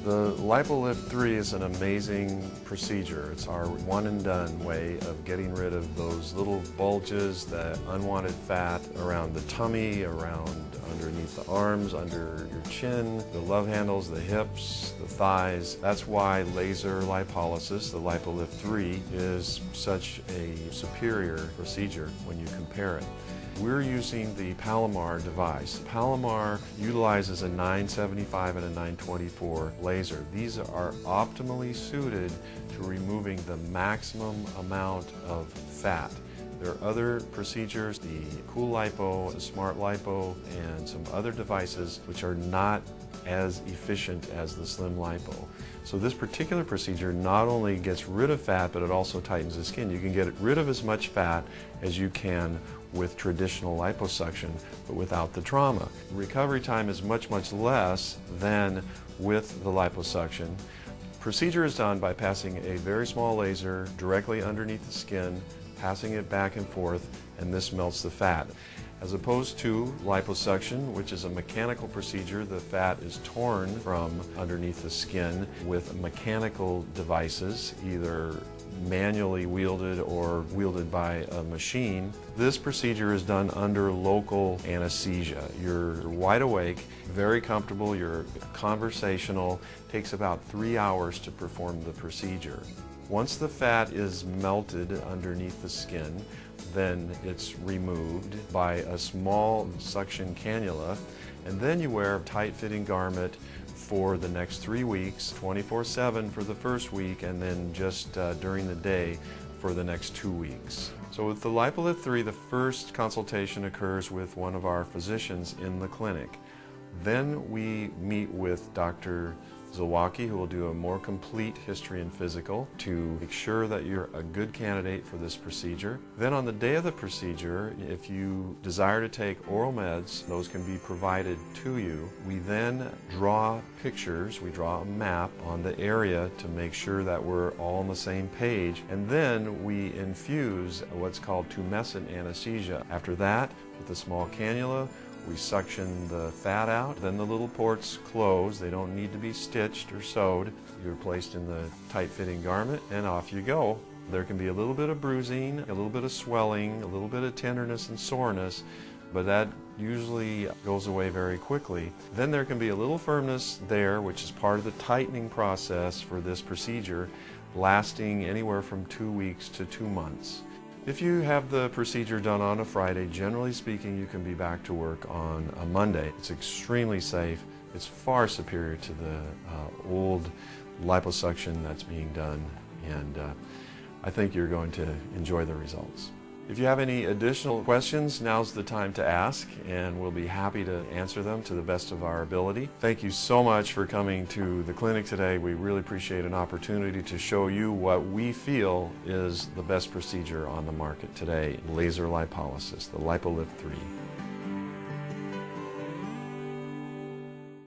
The LipoLift 3 is an amazing procedure. It's our one and done way of getting rid of those little bulges, that unwanted fat around the tummy, around underneath the arms, under your chin, the love handles, the hips, the thighs. That's why laser lipolysis, the LipoLift 3, is such a superior procedure when you compare it. We're using the Palomar device. Palomar utilizes a 975 and a 924 laser. These are optimally suited to removing the maximum amount of fat. There are other procedures, the Cool Lipo, the Smart Lipo, and some other devices which are not as efficient as the Slim Lipo. So this particular procedure not only gets rid of fat, but it also tightens the skin. You can get rid of as much fat as you can with traditional liposuction, but without the trauma. Recovery time is much, much less than with the liposuction. Procedure is done by passing a very small laser directly underneath the skin, passing it back and forth, and this melts the fat. As opposed to liposuction, which is a mechanical procedure, the fat is torn from underneath the skin with mechanical devices, either manually wielded or wielded by a machine. This procedure is done under local anesthesia. You're wide awake, very comfortable, you're conversational. It takes about 3 hours to perform the procedure. Once the fat is melted underneath the skin, then it's removed by a small suction cannula, and then you wear a tight-fitting garment for the next 3 weeks, 24/7 for the first week, and then just during the day for the next 2 weeks. So with the LipoLift 3, the first consultation occurs with one of our physicians in the clinic. Then we meet with Dr. Zawacki, who will do a more complete history and physical to make sure that you're a good candidate for this procedure. Then on the day of the procedure, if you desire to take oral meds, those can be provided to you. We then draw pictures, we draw a map on the area to make sure that we're all on the same page, and then we infuse what's called tumescent anesthesia. After that, with a small cannula, we suction the fat out, then the little ports close. They don't need to be stitched or sewed. You're placed in the tight-fitting garment, and off you go. There can be a little bit of bruising, a little bit of swelling, a little bit of tenderness and soreness, but that usually goes away very quickly. Then there can be a little firmness there, which is part of the tightening process for this procedure, lasting anywhere from 2 weeks to 2 months. If you have the procedure done on a Friday, generally speaking, you can be back to work on a Monday. It's extremely safe. It's far superior to the old liposuction that's being done, and I think you're going to enjoy the results. If you have any additional questions, now's the time to ask, and we'll be happy to answer them to the best of our ability. Thank you so much for coming to the clinic today. We really appreciate an opportunity to show you what we feel is the best procedure on the market today, laser lipolysis, the LipoLift 3.